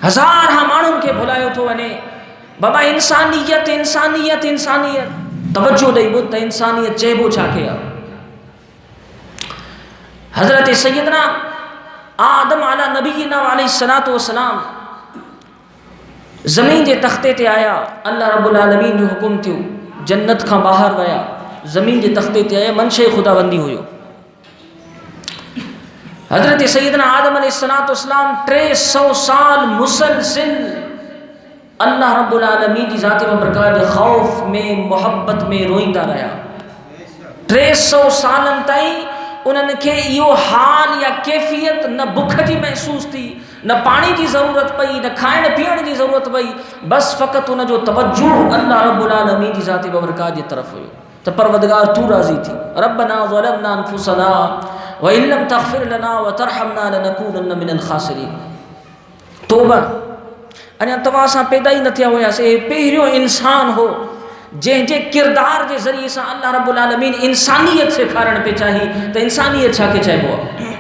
हज़ार माण्हुनि खे भुलायो थो वञे। बाबा इंसानियत इंसानियत इंसानियत, तवज्जो ॾेई ॿुध त इंसानियत चइबो छा खे आहे। हज़रत सैयदना आदम अला नबीना अलैहिस्सलातु वस्सलाम ज़मीन जे तख़्ते ते आया, अल्लाह रब्बुल आलमीन जो हुकुम थियो, जन्नत खां ॿाहिरि विया, ज़मीन जे तख़्ते ते आया, मनशे ख़ुदाबंदी हुयो। हज़रत सैयदना आदम अलैहिस्सलातु वस्सलाम 300 साल मुसलसिल अल्लाह रब्बुल आलमीन जी ज़ात बरकत जे ख़ौफ़ में मोहब्बत में रोईंदा रहिया। 300 सालनि ताईं उन्हनि खे इहो हाल या कैफ़ियत न बुख जी महसूस थी, न पानी की ज़रूरत पई, न खाइण पीअण जी ज़रूरत पई, बस फ़क़ति उनजो तवज्जो अल्लाह रब्बुल आलमीन जी ज़ात बरकत जी तरफ़ हुयो त परवरदिगार तू राज़ी थी। रब्बना ज़लमना अनफुसना व इन लम तग़फिर लना व तरहमना लनकूनन्न मिनल ख़ासिरीन। तौबा, अञा तव्हां सां पैदा ई न थिया हुयासीं, पहिरियों इंसान हो जंहिंजे किरदार के ज़रिए से अल्लाह रब्बुल आलमीन इंसानियत सेखारण पे चाही तो इंसानियत छा के चइबो आहे।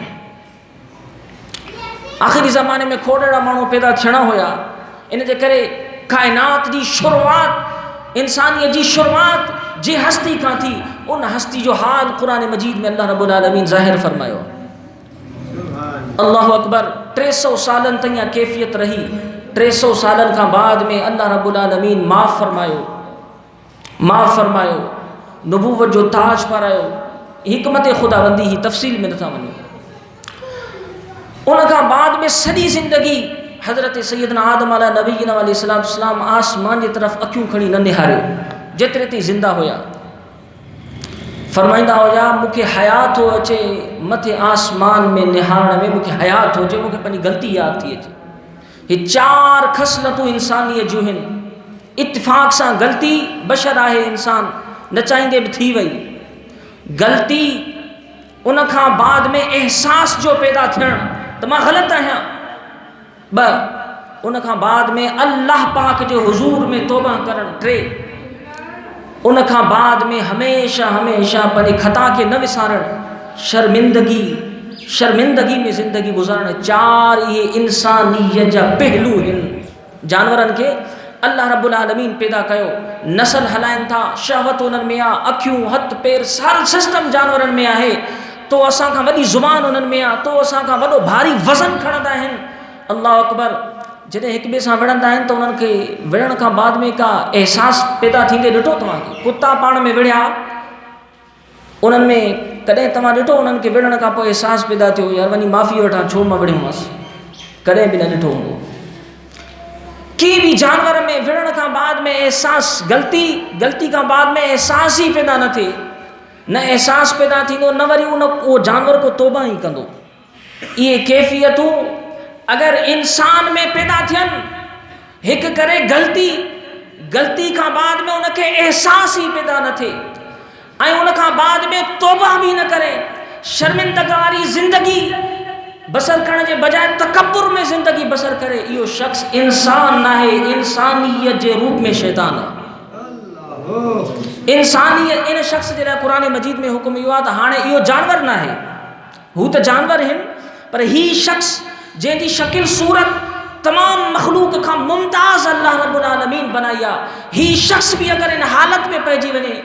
आख़िरी ज़माने में खोड़ेड़ा माण्हू पैदा थियणा हुया, इन जे करे कायनात जी शुरुआत, इंसानियत जी शुरुआत जे हस्ती खां थी, उन हस्ती जो हाल कुरान मजीद में अल्लाह रब्बुल आलमीन ज़ाहिर फरमायो। अल्लाहु अकबर। 300 सालन ताईं इहा कैफ़ियत रही। 300 सालन खां बाद में अल्लाह रब्बुल आलमीन माफ़ फरमायो, नबूवत जो ताज पारायो। हिकमत खुदाबंदी ही तफ़सील में नथा वञूं। उन खां बाद में सॼी ज़िंदगी हज़रत सैयदना आदम अला नबीना अलैहिस्सलातु वस्सलाम आसमान जी तरफ़ अखियूं खणी न निहारियो, जेतिरे ताईं ज़िंदा हुया। फरमाईंदा हुया मूंखे हयात हो अचे मथे आसमान में निहारण में, मूंखे हयात हुजे, मूंखे पंहिंजी ग़लती यादि थी अचे। ये 4 ख़सलतूं इंसानियत जूं आहिनि। इत्तिफ़ाक़ सां ग़लती बशर आहे, इंसान न चाहींदे बि थी वई ग़लती। उन खां बाद में एहसास जो पैदा थियण त मां ग़लति आहियां। 2 उन खां बाद में अल्लाह पाक जे हुज़ूर में तौबा करण। 3 उन खां बाद में हमेशा हमेशा पंहिंजी ख़ता खे न विसारण, शर्मिंदगी में ज़िंदगी गुज़ारण। 4 इहे इंसानियत जा पहलू आहिनि। जानवरनि खे अल्लाह रब्बुल आलमीन पैदा कयो, नस्ल हलाइनि था, शहवत उन्हनि में आहे, अखियूं हथ पेर सारो सिस्टम जानवरनि में आहे। तो असां खां वॾी ज़ुबान उन्हनि में आहे, तो असां खां वॾो भारी वज़न खणंदा आहिनि। अल्लाह अकबर। जॾहिं हिक ॿिए सां विढ़ंदा आहिनि त उन्हनि खे विढ़ण खां बाद में का एहसास पैदा थींदे ॾिठो तव्हांखे? कुता पाण में विढ़िया, उन्हनि में कॾहिं तव्हां ॾिठो उन्हनि खे विढ़ण खां पोइ एहसास पैदा थियो यार वञी माफ़ी वठां, छो मां विढ़ियोमांसि? कॾहिं बि न ॾिठो हूंदो। की भी जानवर में विढ़ण खां बाद में एहसास, गलती खां बाद में एहसास ही पैदा न थिए, न एहसास पैदा थींदो, न वरी उहो जानवर को तौबा ही कंदो। ये कैफ़ियतूं अगर इंसान में पैदा थियनि, हिक करे गलती खां बाद में उनखे एहसास ही पैदा न थिए ऐं उन खां बाद में तौबा भी न करे, शर्मिंदगी ज़िंदगी बसर करण के बजाय तकब्बुर में ज़िंदगी बसर करे, इहो शख्स इंसान ना है, इंसानियत के रूप में शैतान है। इंसानियत इन शख्स जे लाइ कुरान मजीद में हुक्म इहो आहे त हाणे इहो जानवर ना है, हू तो जानवर आहिनि, पर ही शख्स जंहिंजी शकिल सूरत तमाम मखलूक का मुमताज़ अल्लाह रब्बुल आलमीन बनाई आहे, ही शख्स भी अगर इन हालत में पइजी वञे,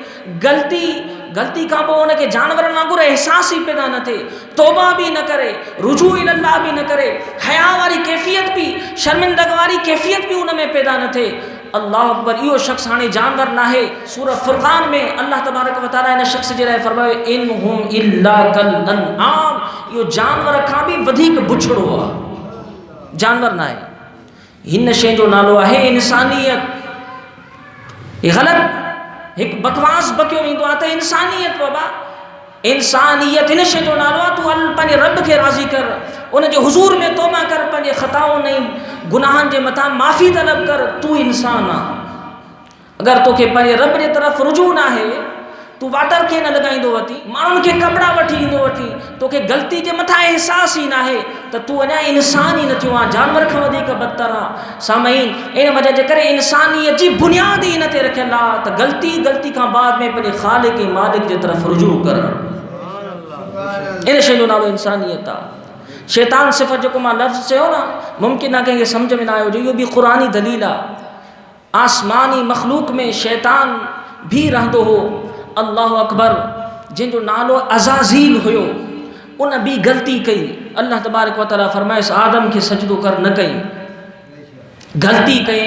गलती का पोइ उनखे जानवरनि वांगुरु एहसास ही पैदा न थिए, तौबा भी न करे, रुजू इल्लाह भी न करे, हया वारी कैफ़ियत भी, शर्मिंदगी वारी कैफ़ियत भी उन में पैदा न थिए, अल्लाह अकबर, इहो शख्स हाणे जानवर ना है। सूरह फुरक़ान में अल्लाह तबारक व तआला इन शख्स जे लाइ फरमायो इन हुम इल्ला कल अनआम, इहो जानवर खां भी वधीक बुछड़ो आहे, जानवर ना है। हिन शइ जो नालो आहे इंसानियत। ये ग़लत एक बकवास बकियो ईंदो आहे त इंसानियत, बाबा इंसानियत हिन शइ जो नालो आहे। तूं पंहिंजे रब खे राज़ी कर, उनजे हुज़ूर में तौबा कर, पंहिंजे ख़ताउनि ऐं गुनाहनि जे मथां माफ़ी तलब कर, तूं इंसान आहे। अगर तोखे पंहिंजे रब जे तरफ़ रुजू न आहे, तूं वाटर खे न लॻाईंदो वठी, माण्हुनि खे कपिड़ा वठी ईंदो वठी, तोखे ग़लती जे मथां एहसास ही न आहे त तूं अञा इंसान ही न थियो आहे, जानवर खां वधीक बदतर आहे। सामईन, इन वजह जे करे इंसानियत जी बुनियाद ही इन ते रखियल आहे त ग़लती खां बाद में पंहिंजे ख़ालिक ऐं मालिक जे तरफ़ रुजू करणु, इन शइ जो नालो इंसानियत आहे। शैतान सिफ़त जो मां लफ़्ज़ चयो न, मुमकिन आहे कंहिंखे सम्झ में न आयो जो इहो बि क़ुरानी दलील आहे। आसमानी मखलूक में शैतान भी रहंदो हो। अल्लाह अकबर, जंहिंजो नालो अज़ाज़ील हुयो, उन भी ग़लती कई। अल्लाह तबारक व तआला फरमाइस आदम खे सजदो कर न कई, ग़लती कई।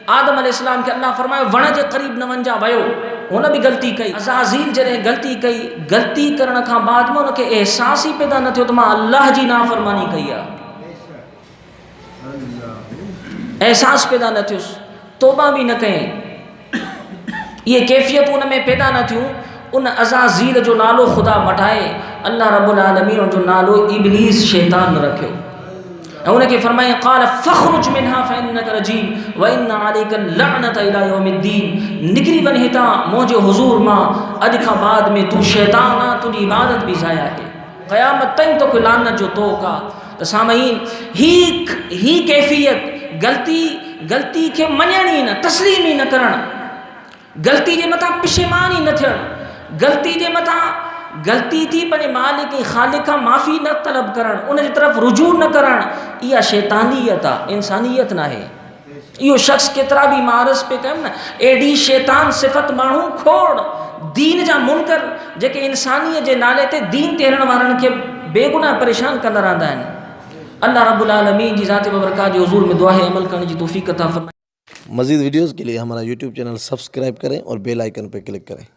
आदम अलैहिस्सलाम खे अल्लाह फरमायो वण जे क़रीब न वञा, वियो, हुन भी ग़लती कई। अज़ाज़ील जॾहिं ग़लती कई, ग़लती करण खां बाद में उनखे एहसास ही पैदा न थियो त मां अल्लाह जी नाफ़रमानी कई आहे। एहसास पैदा न थियुसि, तौबा भी न कयईं। ये कैफ़ियत उन में पैदा न थियूं। उन अज़ाज़ील जो नालो ख़ुदा मटाए अल्लाह रब्बुल आलमीन जो नालो इब्लीस शैतान रखियो ऐं उनखे फरमाए क़ाल फ़ख़्रुज मिन्हा फ़इन्नका रजीम व इन्न अलैका लअनत इला यौमिद्दीन। निकिरी वञ हितां मुंहिंजे हुज़ूर मां, अॼु खां बाद में तूं शैतान आहे, तुंहिंजी इबादत भी ज़ाया आहे, क़यामत ताईं तोखे लानत जो तोक़ आहे। त सामईन, ही कैफ़ियत ग़लती खे मञण ई न, तस्लीम ई न करणु, ग़लती जे मथां पिशेमान ई न थियणु, ग़लती जे मथां ग़लती थी पंहिंजे मालिक ऐं ख़ालिक खां माफ़ी न तलब करणु, उन जी तरफ़ रुजू न करणु, इहा शैतानियत आहे, इंसानियत न आहे। इहो शख़्स केतिरा बि मारस पे कयूं न, एडी शैतान सिफ़त माण्हू खोड़ दीन जा मुनकर जेके इंसानियत जे नाले ते दीन ते हलण वारनि खे बेगुनाह परेशान कंदा रहंदा आहिनि। अल्लाह रब्बुल आलमीन जी ज़ात व बरकात जे हुज़ूर में दुआ है अमल करने की तौफीक अता फरमाए। मज़ीद वीडियोज़ के लिए हमारा यूट्यूब चैनल सब्सक्राइब करें और बेल आइकन पर क्लिक करें।